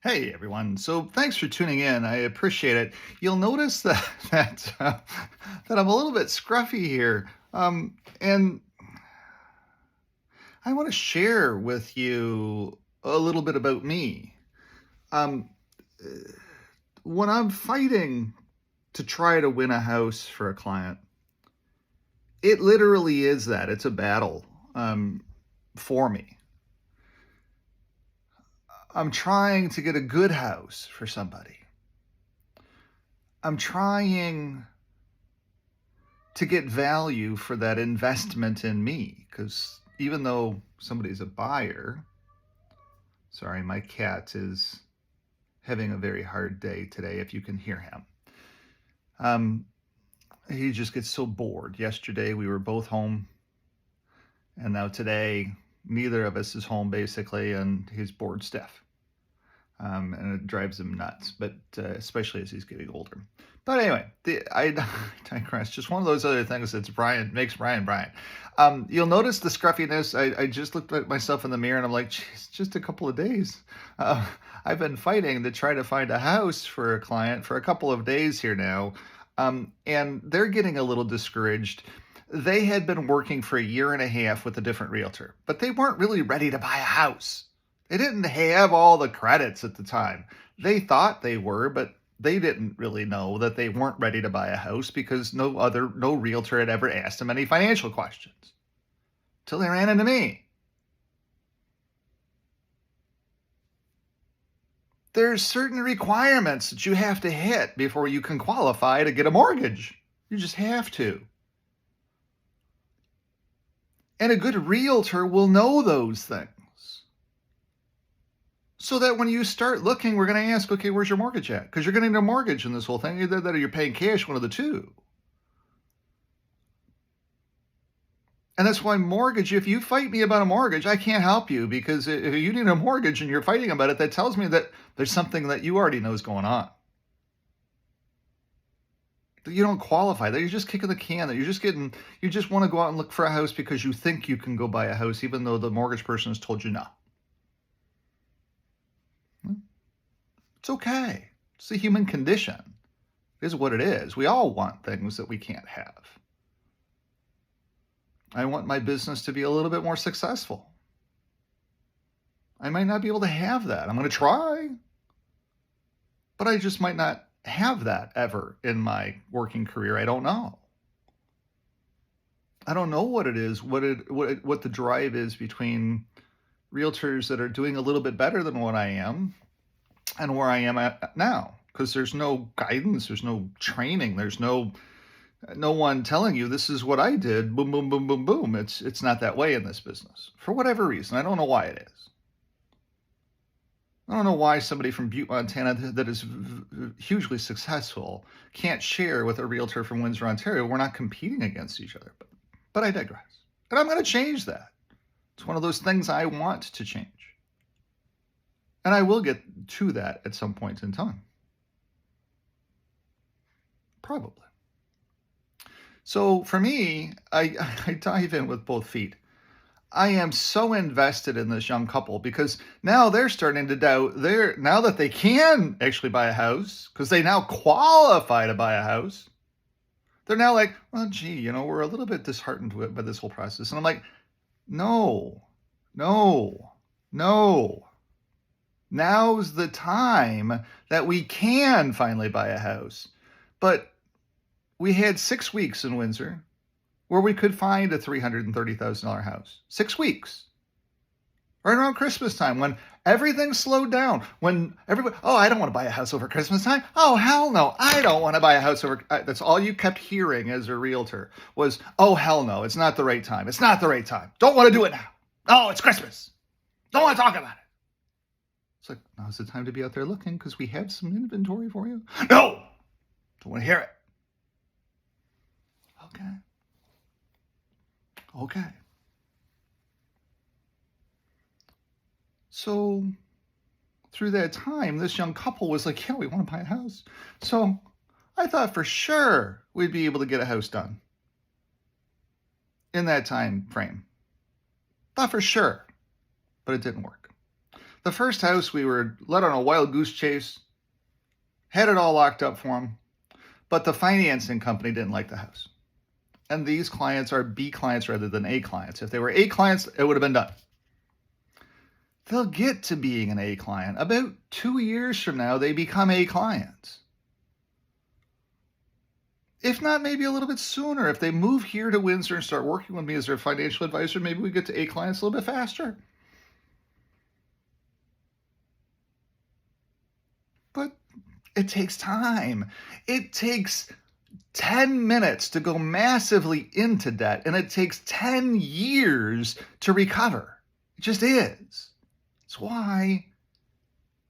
Hey everyone. So thanks for tuning in. I appreciate it. You'll notice that that I'm a little bit scruffy here. And I want to share with you a little bit about me. Um uh, when I'm fighting to try to win a house for a client, it literally is that. It's a battle for me. I'm trying to get a good house for somebody. I'm trying to get value for that investment in me. Because even though somebody's a buyer, sorry, my cat is having a very hard day today, if you can hear him. Um, he just gets so bored. Yesterday, we were both home, and now today, neither of us is home basically, and he's bored stiff. And it drives him nuts, but especially as he's getting older. But anyway, I digress. Just one of those other things that's makes Brian Brian. You'll notice the scruffiness. I just looked at myself in the mirror and I'm like, geez, just a couple of days. Uh, I've been fighting to try to find a house for a client for a couple of days here now, and they're getting a little discouraged. They had been working for a year and a half with a different realtor, but they weren't really ready to buy a house. They didn't have all the credits at the time. They thought they were, but they didn't really know that they weren't ready to buy a house because no realtor had ever asked them any financial questions till they ran into me. There's certain requirements that you have to hit before you can qualify to get a mortgage. You just have to. And a good realtor will know those things. So that when you start looking, we're going to ask, okay, where's your mortgage at? Because you're going to need a mortgage in this whole thing. Either that or you're paying cash, one of the two. And that's why mortgage, if you fight me about a mortgage, I can't help you, because if you need a mortgage and you're fighting about it, that tells me that there's something that you already know is going on. That you don't qualify, that you're just kicking the can, that you just want to go out and look for a house because you think you can go buy a house, even though the mortgage person has told you no. It's okay. It's the human condition. It is what it is. We all want things that we can't have. I want my business to be a little bit more successful. I might not be able to have that. I'm going to try, but I just might not have that ever in my working career. I don't know. I don't know what it is, what the drive is between realtors that are doing a little bit better than what I am and where I am at now, because there's no guidance, there's no training, there's no one telling you this is what I did. Boom, boom, boom, boom, boom. It's not that way in this business for whatever reason. I don't know why it is. I don't know why somebody from Butte, Montana that is hugely successful can't share with a realtor from Windsor, Ontario. We're not competing against each other, but I digress. And I'm going to change that. It's one of those things I want to change. And I will get to that at some point in time. Probably. So for me, I dive in with both feet. I am so invested in this young couple because now they're starting to doubt now that they can actually buy a house, because they now qualify to buy a house. They're now like, well, gee, we're a little bit disheartened by this whole process. And I'm like, no. Now's the time that we can finally buy a house. But we had 6 weeks in Windsor where we could find a $330,000 house. 6 weeks. Right around Christmas time, when everything slowed down, when everybody, oh, I don't want to buy a house over Christmas time. Oh, hell no, I don't want to buy a house over. That's all you kept hearing as a realtor was, oh, hell no, it's not the right time. It's not the right time. Don't want to do it now. Oh, it's Christmas. Don't want to talk about it. It's like, now's the time to be out there looking because we have some inventory for you. No, don't want to hear it. Okay. So through that time, this young couple was like, yeah, we want to buy a house. So I thought for sure we'd be able to get a house done in that time frame. Thought for sure, but it didn't work. The first house, we were led on a wild goose chase, had it all locked up for him, but the financing company didn't like the house. And these clients are B clients rather than A clients. If they were A clients, it would have been done. They'll get to being an A client. About 2 years from now, they become A clients. If not, maybe a little bit sooner. If they move here to Windsor and start working with me as their financial advisor, maybe we get to A clients a little bit faster. But it takes time. It takes 10 minutes to go massively into debt, and it takes 10 years to recover. It just is. That's why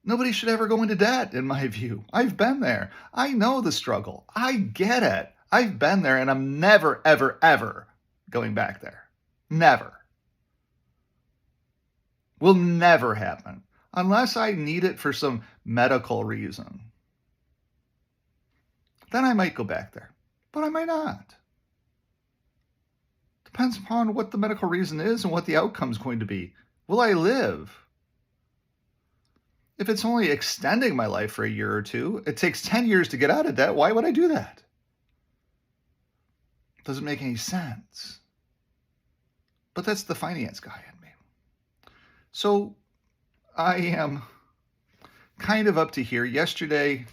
nobody should ever go into debt, in my view. I've been there. I know the struggle. I get it. I've been there, and I'm never, ever, ever going back there. Never. Will never happen unless I need it for some medical reason. Then I might go back there, but I might not. Depends upon what the medical reason is and what the outcome's going to be. Will I live? If it's only extending my life for a year or two, it takes 10 years to get out of debt. Why would I do that? Doesn't make any sense. But that's the finance guy in me. So I am kind of up to here. Yesterday,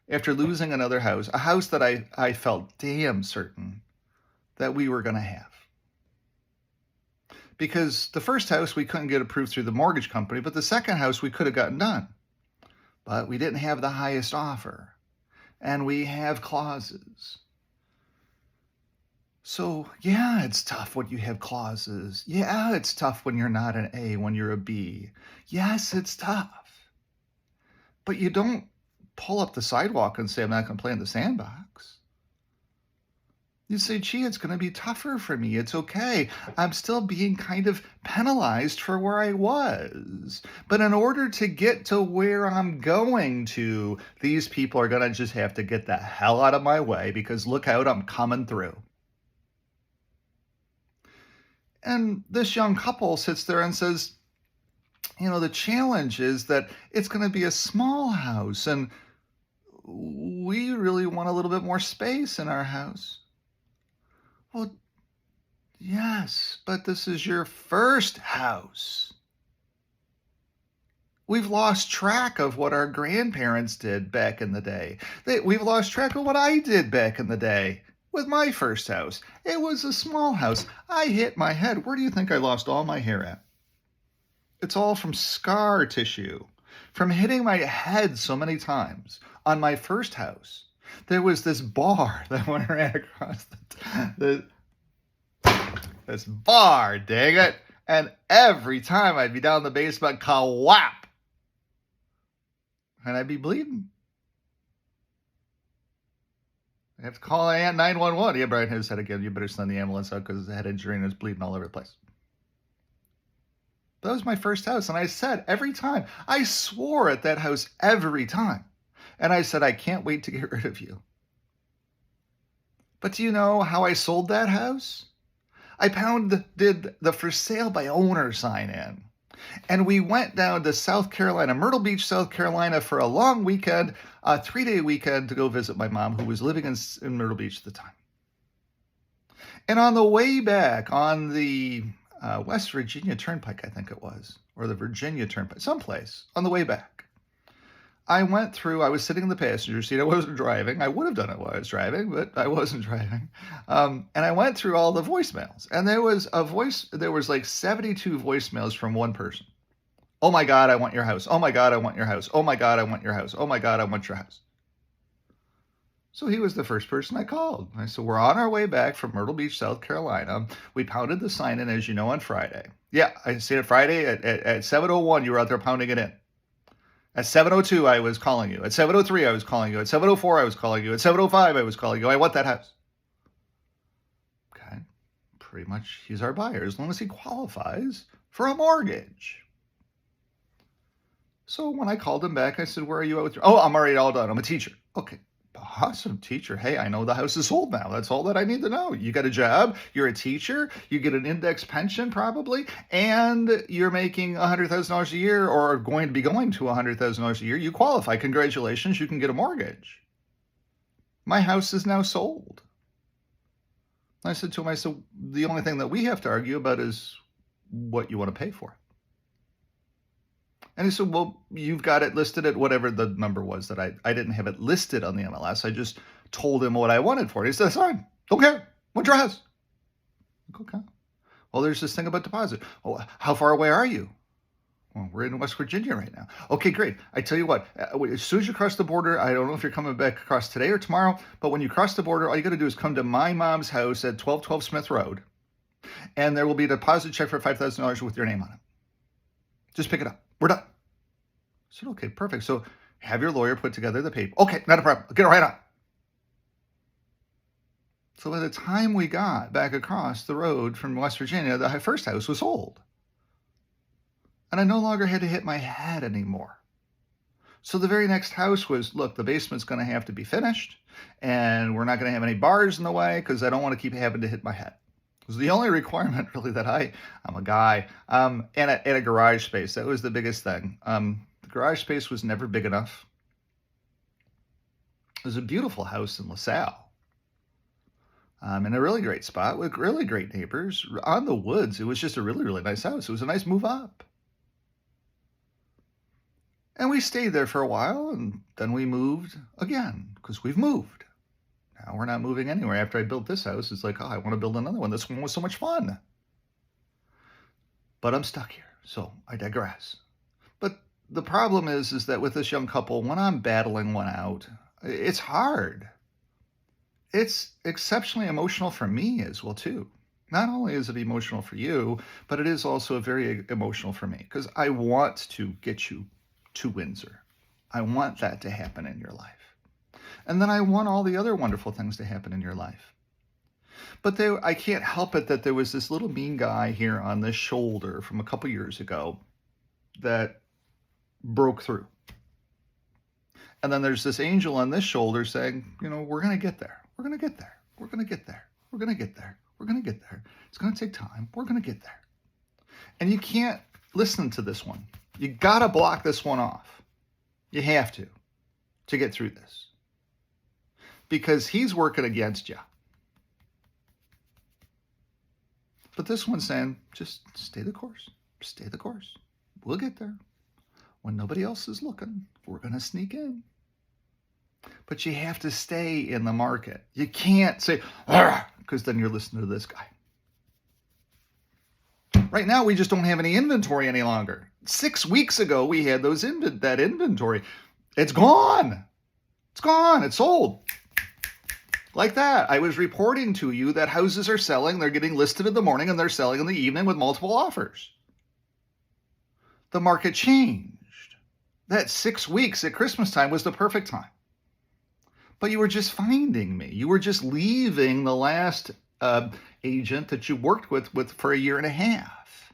after losing another house, a house that I felt damn certain that we were going to have. Because the first house we couldn't get approved through the mortgage company, but the second house we could have gotten done. But we didn't have the highest offer. And we have clauses. So, yeah, it's tough when you have clauses. Yeah, it's tough when you're not an A, when you're a B. Yes, it's tough. But you don't pull up the sidewalk and say, I'm not going to play in the sandbox. You say, gee, it's going to be tougher for me. It's okay. I'm still being kind of penalized for where I was. But in order to get to where I'm going to, these people are going to just have to get the hell out of my way because look out, I'm coming through. And this young couple sits there and says, you know, the challenge is that it's going to be a small house and we really want a little bit more space in our house. Well, yes, but this is your first house. We've lost track of what our grandparents did back in the day. We've lost track of what I did back in the day with my first house. It was a small house. I hit my head. Where do you think I lost all my hair at? It's all from scar tissue, from hitting my head so many times. On my first house, there was this bar that went right across this bar, dang it. And every time I'd be down in the basement, ka-whap. And I'd be bleeding. I have to call 911. Yeah, Brian has said again, you better send the ambulance out because his head injury and it's bleeding all over the place. That was my first house. And I said every time, I swore at that house every time. And I said, I can't wait to get rid of you. But do you know how I sold that house? I did the for sale by owner sign in. And we went down to South Carolina, Myrtle Beach, South Carolina for a long weekend, a 3-day weekend to go visit my mom who was living in Myrtle Beach at the time. And on the way back on the West Virginia Turnpike, I think it was, or the Virginia Turnpike, someplace on the way back, I was sitting in the passenger seat. I wasn't driving. I would have done it while I was driving, but I wasn't driving. And I went through all the voicemails. And there was like 72 voicemails from one person. Oh my God, I want your house. Oh my God, I want your house. Oh my God, I want your house. Oh my God, I want your house. So he was the first person I called. I said, we're on our way back from Myrtle Beach, South Carolina. We pounded the sign in, as you know, on Friday. Yeah, I said it Friday at 7:01, you were out there pounding it in. At 7:02, I was calling you. At 7:03, I was calling you. At 7:04, I was calling you. At 7:05, I was calling you. I want that house. Okay. Pretty much he's our buyer as long as he qualifies for a mortgage. So when I called him back, I said, where are you at with your... Oh, I'm already all done. I'm a teacher. Okay. awesome, teacher. Hey, I know the house is sold now. That's all that I need to know. You got a job, you're a teacher, you get an index pension probably, and you're making $100,000 a year or are going to be going to $100,000 a year. You qualify. Congratulations, you can get a mortgage. My house is now sold. I said to him, I said, the only thing that we have to argue about is what you want to pay for it. And he said, well, you've got it listed at whatever the number was that I didn't have it listed on the MLS. I just told him what I wanted for it. He said, that's fine. Don't care. What's your house? Okay. Well, there's this thing about deposit. Oh, how far away are you? Well, we're in West Virginia right now. Okay, great. I tell you what, as soon as you cross the border, I don't know if you're coming back across today or tomorrow, but when you cross the border, all you got to do is come to my mom's house at 1212 Smith Road, and there will be a deposit check for $5,000 with your name on it. Just pick it up. We're done. I said, okay, perfect. So have your lawyer put together the paper. Okay, not a problem. Get it right on. So by the time we got back across the road from West Virginia, the first house was sold. And I no longer had to hit my head anymore. So the very next house was, look, the basement's going to have to be finished, and we're not going to have any bars in the way because I don't want to keep having to hit my head. It was the only requirement really that I'm a guy, and a garage space. That was the biggest thing. The garage space was never big enough. It was a beautiful house in LaSalle, in a really great spot with really great neighbors on the woods. It was just a really, really nice house. It was a nice move up. And we stayed there for a while, and then we moved again because we've moved. Now we're not moving anywhere. After I built this house, it's like, oh, I want to build another one. This one was so much fun. But I'm stuck here, so I digress. But the problem is that with this young couple, when I'm battling one out, it's hard. It's exceptionally emotional for me as well, too. Not only is it emotional for you, but it is also very emotional for me because I want to get you to Windsor. I want that to happen in your life. And then I want all the other wonderful things to happen in your life. But I can't help it that there was this little mean guy here on this shoulder from a couple years ago that broke through. And then there's this angel on this shoulder saying, we're going to get there. We're going to get there. We're going to get there. We're going to get there. We're going to get there. It's going to take time. We're going to get there. And you can't listen to this one. You got to block this one off. You have to get through this. Because he's working against you. But this one's saying, just stay the course. Stay the course. We'll get there. When nobody else is looking, we're going to sneak in. But you have to stay in the market. You can't say, because then you're listening to this guy. Right now, we just don't have any inventory any longer. 6 weeks ago, we had that inventory. It's gone. It's gone. It's sold. Like that. I was reporting to you that houses are selling. They're getting listed in the morning and they're selling in the evening with multiple offers. The market changed. That 6 weeks at Christmas time was the perfect time. But you were just finding me. You were just leaving the last agent that you worked with for a year and a half.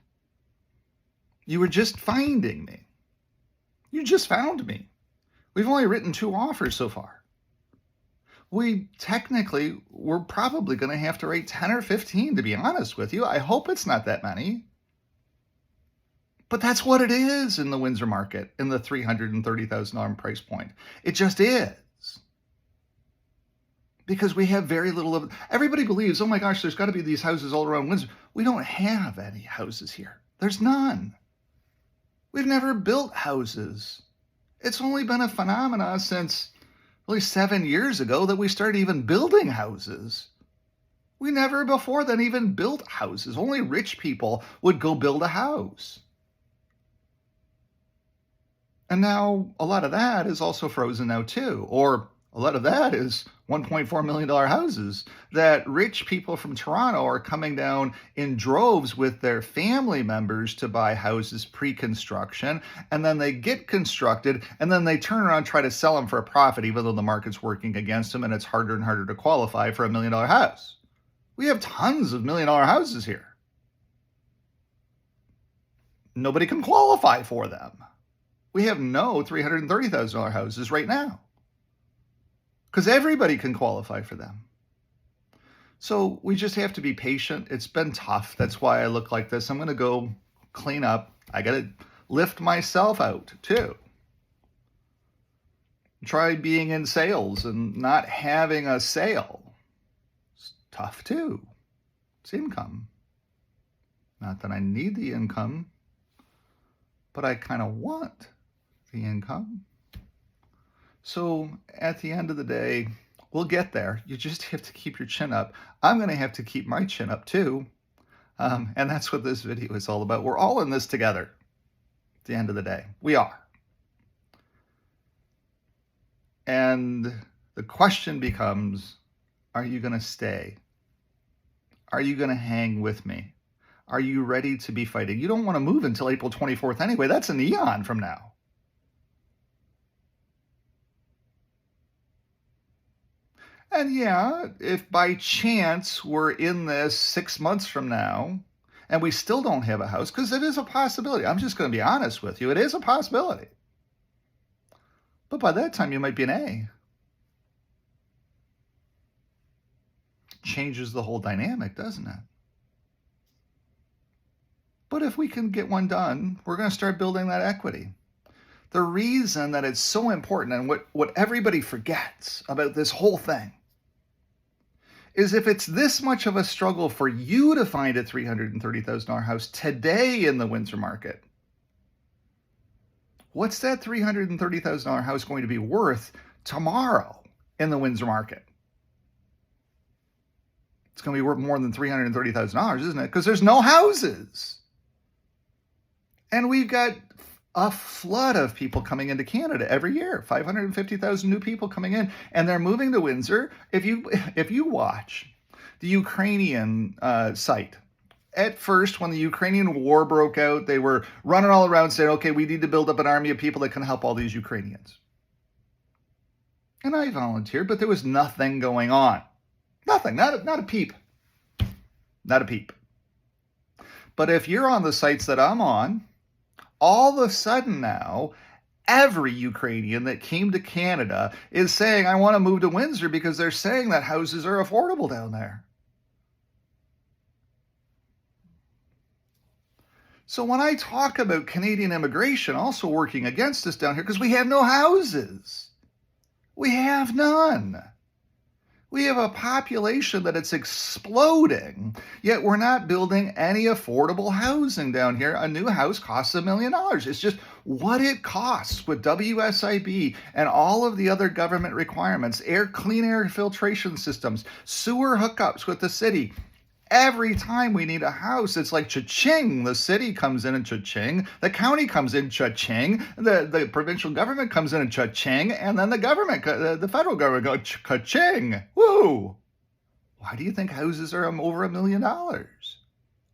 You were just finding me. You just found me. We've only written 2 offers so far. We're probably going to have to rate 10 or 15, to be honest with you. I hope it's not that many. But that's what it is in the Windsor market, in the $330,000 price point. It just is. Because we have very little of it. Everybody believes, oh my gosh, there's got to be these houses all around Windsor. We don't have any houses here. There's none. We've never built houses. It's only been a phenomenon since really 7 years ago that we started even building houses. We never before then even built houses. Only rich people would go build a house. And now a lot of that is also frozen now too. Or a lot of that is $1.4 million houses that rich people from Toronto are coming down in droves with their family members to buy houses pre-construction. And then they get constructed and then they turn around and try to sell them for a profit, even though the market's working against them and it's harder and harder to qualify for $1 million house. We have tons of $1 million houses here. Nobody can qualify for them. We have no $330,000 houses right now. because everybody can qualify for them. So we just have to be patient. It's been tough. That's why I look like this. I'm going to go clean up. I got to lift myself out too. Try being in sales and not having a sale. It's tough too. It's income. Not that I need the income, but I kind of want the income. So at the end of the day, we'll get there. You just have to keep your chin up. I'm going to have to keep my chin up too. And that's what this video is all about. We're all in this together at the end of the day. We are. And the question becomes, are you going to stay? Are you going to hang with me? Are you ready to be fighting? You don't want to move until April 24th anyway. That's an eon from now. And yeah, if by chance we're in this 6 months from now and we still don't have a house, because it is a possibility. I'm just going to be honest with you. It is a possibility. But by that time, you might be an A. Changes the whole dynamic, doesn't it? But if we can get one done, we're going to start building that equity. The reason that it's so important, and what everybody forgets about this whole thing, is if it's this much of a struggle for you to find a $330,000 house today in the Windsor market, what's that $330,000 house going to be worth tomorrow in the Windsor market? It's going to be worth more than $330,000, isn't it? Because there's no houses. And we've got a flood of people coming into Canada every year, 550,000 new people coming in, and they're moving to Windsor. If you watch the Ukrainian site, at first, when the Ukrainian war broke out, they were running all around saying, okay, we need to build up an army of people that can help all these Ukrainians. And I volunteered, but there was nothing going on. Nothing, not a peep. Not a peep. But if you're on the sites that I'm on, all of a sudden now, every Ukrainian that came to Canada is saying, I want to move to Windsor because they're saying that houses are affordable down there. So when I talk about Canadian immigration also working against us down here, because we have no houses. We have none. We have a population that it's exploding, yet we're not building any affordable housing down here. A new house costs $1 million. It's just what it costs with WSIB and all of the other government requirements, clean air filtration systems, sewer hookups with the city. Every time we need a house, it's like cha-ching. The city comes in and cha-ching. The county comes in cha-ching. The provincial government comes in and cha-ching. And then the federal government goes cha-ching. Woo! Why do you think houses are over $1 million?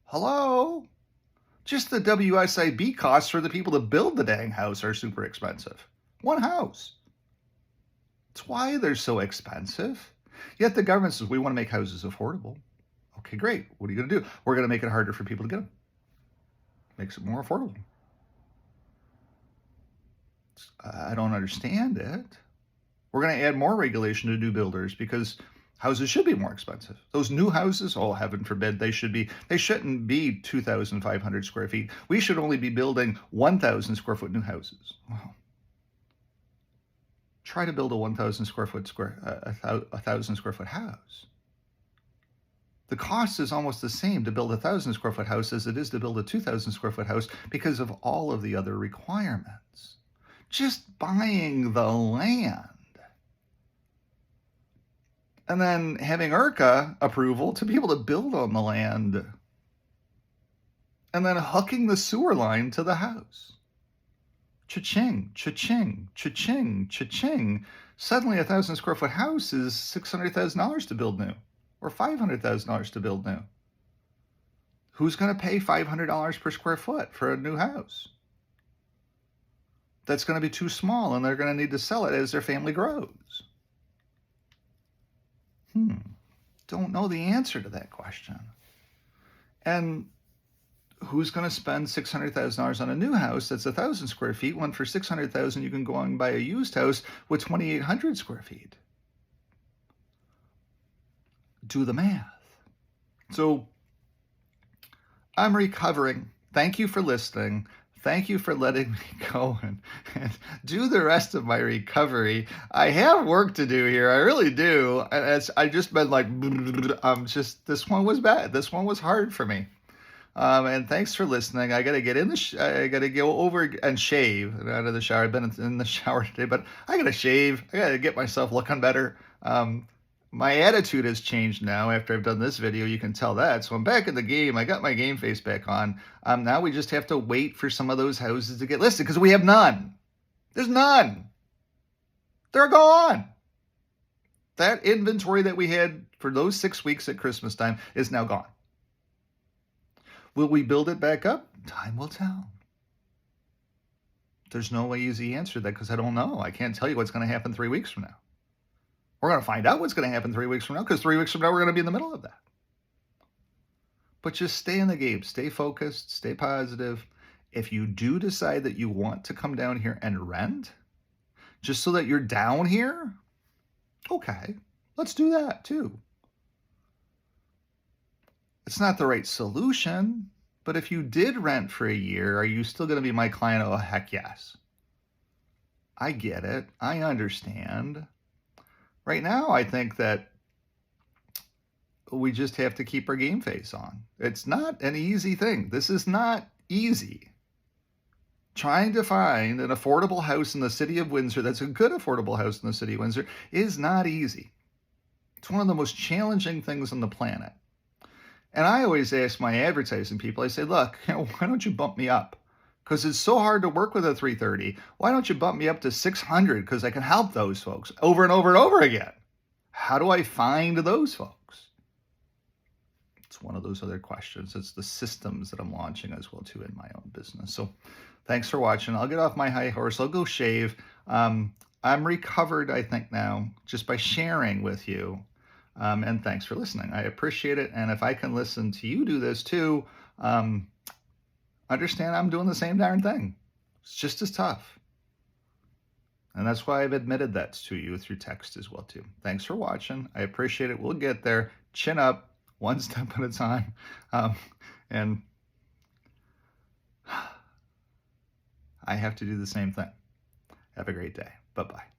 Hello? Just the WSIB costs for the people to build the dang house are super expensive. One house. That's why they're so expensive. Yet the government says, we want to make houses affordable. Okay, great. What are you going to do? We're going to make it harder for people to get them. Makes it more affordable. I don't understand it. We're going to add more regulation to new builders because houses should be more expensive. Those new houses, oh, heaven forbid, they shouldn't be 2,500 square feet. We should only be building 1,000 square foot new houses. Wow. Try to build a 1,000 square foot house. The cost is almost the same to build a 1,000 square foot house as it is to build a 2,000 square foot house because of all of the other requirements. Just buying the land. And then having IRCA approval to be able to build on the land. And then hooking the sewer line to the house. Cha-ching, cha-ching, cha-ching, cha-ching. Suddenly a 1,000 square foot house is $600,000 to build new. Or $500,000 to build new. Who's going to pay $500 per square foot for a new house? That's going to be too small, and they're going to need to sell it as their family grows. Don't know the answer to that question. And who's going to spend $600,000 on a new house that's 1,000 square feet when for $600,000 you can go and buy a used house with 2,800 square feet? do the math. So I'm recovering. Thank you for listening. Thank you for letting me go and do the rest of my recovery. I have work to do here. I really do. And I've just been like, this one was bad. This one was hard for me. And thanks for listening. I got to get in I got to go over and shave out of the shower. I've been in the shower today, but I got to shave. I got to get myself looking better. My attitude has changed now after I've done this video. You can tell that. So I'm back in the game. I got my game face back on. Now we just have to wait for some of those houses to get listed because we have none. There's none. They're gone. That inventory that we had for those 6 weeks at Christmas time is now gone. Will we build it back up? Time will tell. There's no easy answer to that because I don't know. I can't tell you what's going to happen 3 weeks from now. We're going to find out what's going to happen 3 weeks from now because 3 weeks from now, we're going to be in the middle of that. But just stay in the game. Stay focused. Stay positive. If you do decide that you want to come down here and rent, just so that you're down here, okay, let's do that too. It's not the right solution, but if you did rent for a year, are you still going to be my client? Oh, heck yes. I get it. I understand. Right now, I think that we just have to keep our game face on. It's not an easy thing. This is not easy. Trying to find an affordable house in the city of Windsor that's a good affordable house in the city of Windsor is not easy. It's one of the most challenging things on the planet. And I always ask my advertising people, I say, look, why don't you bump me up? Because it's so hard to work with a 330. Why don't you bump me up to 600? Because I can help those folks over and over and over again. How do I find those folks? It's one of those other questions. It's the systems that I'm launching as well, too, in my own business. So thanks for watching. I'll get off my high horse. I'll go shave. I'm recovered, I think, now, just by sharing with you. And thanks for listening. I appreciate it. And if I can listen to you do this too, understand I'm doing the same darn thing. It's just as tough. And that's why I've admitted that to you through text as well too. Thanks for watching. I appreciate it. We'll get there. Chin up, one step at a time. And I have to do the same thing. Have a great day. Bye-bye.